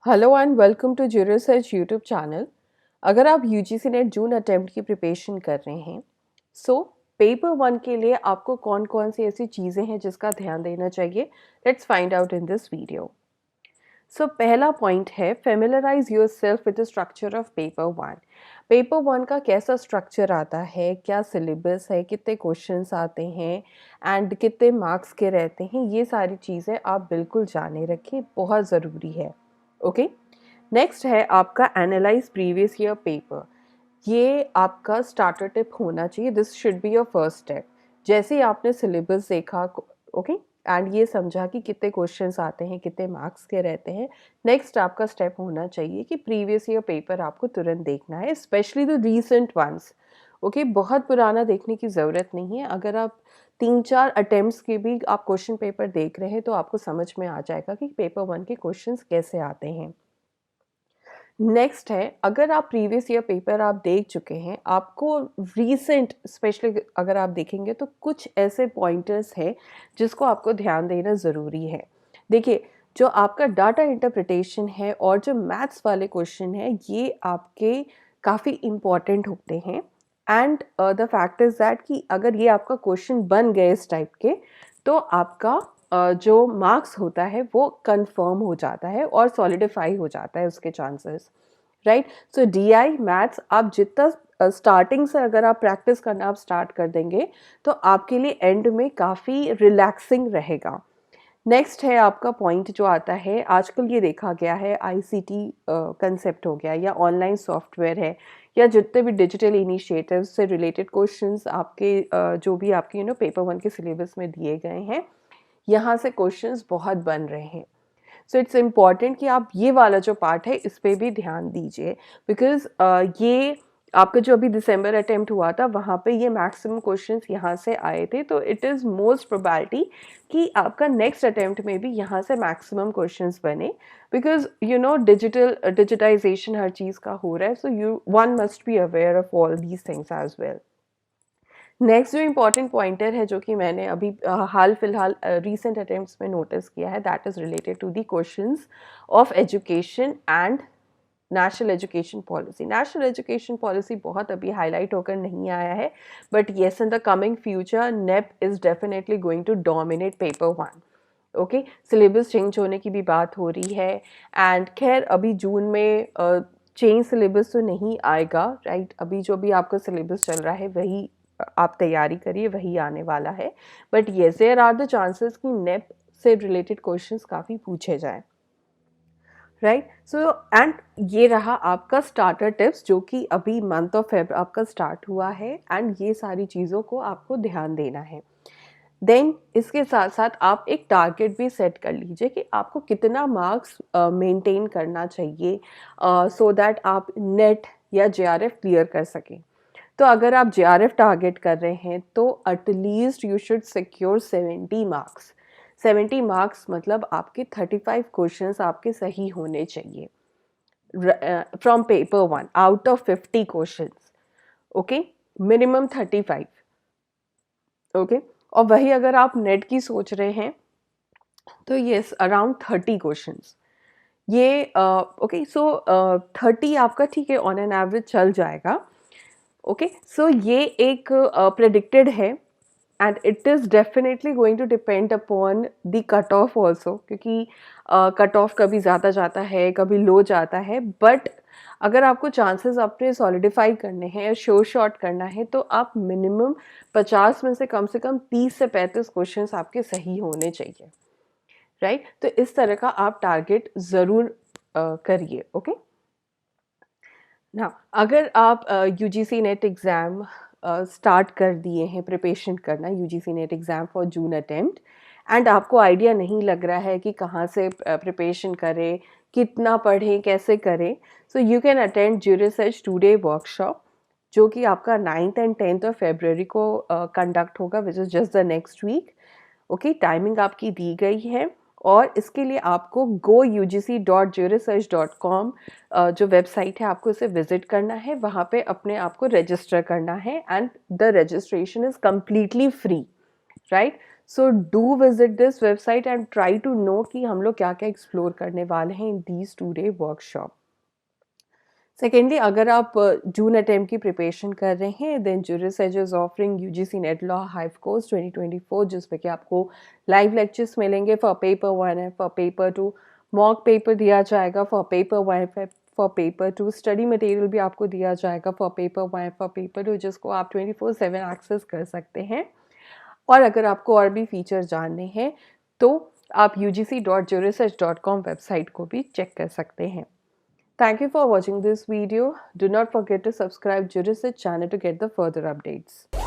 Hello and welcome to Jury research YouTube channel. अगर आप UGC NET June attempt की preparation कर रहे हैं पेपर वन के लिए आपको कौन कौन सी ऐसी चीज़ें हैं जिसका ध्यान देना चाहिए, let's find out in this video. पहला पॉइंट है familiarise your self with the structure of paper one. Paper one का कैसा स्ट्रक्चर आता है, क्या सिलेबस है, कितने क्वेश्चंस आते हैं एंड कितने मार्क्स के रहते हैं, ये सारी चीज़ें आप बिल्कुल जाने रखें, बहुत ज़रूरी है। ओके, नेक्स्ट है आपका एनालाइज प्रीवियस ईयर पेपर। ये आपका स्टार्टर टिप होना चाहिए, this should be your first step. जैसे ही आपने सिलेबस देखा, ओके, एंड ये समझा कि कितने क्वेश्चंस आते हैं, कितने मार्क्स के रहते हैं, नेक्स्ट आपका स्टेप होना चाहिए कि प्रीवियस ईयर पेपर आपको तुरंत देखना है, specially the recent ones. Okay, बहुत पुराना देखने की ज़रूरत नहीं है। अगर आप 3-4 अटेम्प्ट्स के भी आप क्वेश्चन पेपर देख रहे हैं तो आपको समझ में आ जाएगा कि पेपर वन के क्वेश्चंस कैसे आते हैं। नेक्स्ट है, अगर आप प्रीवियस ईयर पेपर आप देख चुके हैं, आपको रीसेंट स्पेशली अगर आप देखेंगे तो कुछ ऐसे पॉइंटर्स हैं जिसको आपको ध्यान देना ज़रूरी है। देखिए, जो आपका डाटा इंटरप्रिटेशन है और जो मैथ्स वाले क्वेश्चन है, ये आपके काफ़ी इम्पॉर्टेंट होते हैं। And the fact is that कि अगर ये आपका क्वेश्चन बन गए इस टाइप के, तो आपका जो मार्क्स होता है वो कंफर्म हो जाता है और सॉलिडिफाई हो जाता है उसके चांसेस, राइट। सो डीआई मैथ्स आप जितना स्टार्टिंग से अगर आप प्रैक्टिस करना आप स्टार्ट कर देंगे तो आपके लिए एंड में काफ़ी रिलैक्सिंग रहेगा। नेक्स्ट है आपका पॉइंट जो आता है, आजकल ये देखा गया है आईसीटी कंसेप्ट हो गया या ऑनलाइन सॉफ्टवेयर है या जितने भी डिजिटल इनिशिएटिव्स से रिलेटेड क्वेश्चंस आपके जो भी आपके पेपर वन के सिलेबस में दिए गए हैं, यहाँ से क्वेश्चंस बहुत बन रहे हैं। सो इट्स इम्पॉर्टेंट कि आप ये वाला जो पार्ट है इस पे भी ध्यान दीजिए, बिकॉज ये आपका जो अभी दिसंबर अटेम्प्ट हुआ था वहाँ पे ये मैक्सिमम क्वेश्चंस यहाँ से आए थे, तो इट इज़ मोस्ट प्रोबेबिलिटी कि आपका नेक्स्ट अटेम्प्ट में भी यहाँ से मैक्सिमम क्वेश्चंस बने, बिकॉज डिजिटाइजेशन हर चीज़ का हो रहा है, so you one must be aware of all these things as well. Next जो इम्पॉर्टेंट पॉइंटर है जो कि मैंने अभी हाल फिलहाल रीसेंट अटेम्प्ट्स में नोटिस किया है, that is related to the questions of education and national education policy. National education policy बहुत अभी हाईलाइट होकर नहीं आया है, but yes, in the coming future NEP is definitely going to dominate paper one. Okay, syllabus change होने की भी बात हो रही है एंड खैर अभी जून में चेंज सिलेबस तो नहीं आएगा, राइट। अभी जो भी आपका सिलेबस चल रहा है वही आप तैयारी करिए, वही आने वाला है। But yes, there are the chances कि नेप से रिलेटेड क्वेश्चंस काफ़ी पूछे जाएं, राइट। सो एंड ये रहा आपका स्टार्टर टिप्स जो कि अभी मंथ ऑफ फेब आपका स्टार्ट हुआ है एंड ये सारी चीज़ों को आपको ध्यान देना है। देन इसके साथ साथ आप एक टारगेट भी सेट कर लीजिए कि आपको कितना मार्क्स मेंटेन करना चाहिए सो दैट आप नेट या जेआरएफ क्लियर कर सकें। तो अगर आप जेआरएफ टारगेट कर रहे हैं तो at least you should secure 70 marks. 70 marks मतलब आपके 35 क्वेश्चंस आपके सही होने चाहिए from paper one out of 50 questions. Okay, minimum 35। Okay, और वही अगर आप नेट की सोच रहे हैं तो यस, अराउंड 30 क्वेश्चंस। ये ओके, सो 30 आपका ठीक है, ऑन एन एवरेज चल जाएगा। ओके, सो ये एक प्रेडिक्टेड है and it is definitely going to depend upon the cut off also, क्योंकि कट ऑफ कभी ज़्यादा जाता है कभी लो जाता है। बट अगर आपको चांसेस अपने सॉलिडिफाई करने हैं या शो शॉट करना है तो आप मिनिमम 50 में से कम 30 से 35 क्वेश्चंस आपके सही होने चाहिए, राइट। तो इस तरह का आप टारगेट ज़रूर करिए। ओके, ना अगर आप यूजीसी नेट एग्ज़ाम स्टार्ट कर दिए हैं प्रिपरेशन करना, UGC net exam for June attempt, and आपको आइडिया नहीं लग रहा है कि कहाँ से प्रिपरेशन करें, कितना पढ़ें, कैसे करें, so you can attend jury research 2-day workshop जो कि आपका 9th and 10th of February को कंडक्ट होगा, which is just the next week. Okay, timing आपकी दी गई है और इसके लिए आपको gougc.jurysearch.com जो वेबसाइट है आपको इसे विजिट करना है, वहाँ पे अपने आप को रजिस्टर करना है and the registration is completely free, right. So do visit this website and try to know कि हम लोग क्या क्या एक्सप्लोर करने वाले हैं in these 2-day workshop. Secondly, अगर आप जून अटेम्प्ट की प्रिपरेशन कर रहे हैं then juris edge is offering UGC NET law hive course 2024, जिसमें कि आपको लाइव लेक्चर्स मिलेंगे फॉर पेपर 1 है, फॉर पेपर 2 मॉक पेपर दिया जाएगा, फॉर पेपर 1 है, फॉर पेपर 2 स्टडी मटेरियल भी आपको दिया जाएगा फॉर पेपर 1 फॉर पेपर 2, जिसको आप 24/7 एक्सेस कर सकते हैं। और अगर आपको और भी फीचर जानने हैं तो आप ugc.jurisearch.com वेबसाइट को भी चेक कर सकते हैं। Thank you for watching this video. Do not forget to subscribe Jurisearch channel to get the further updates.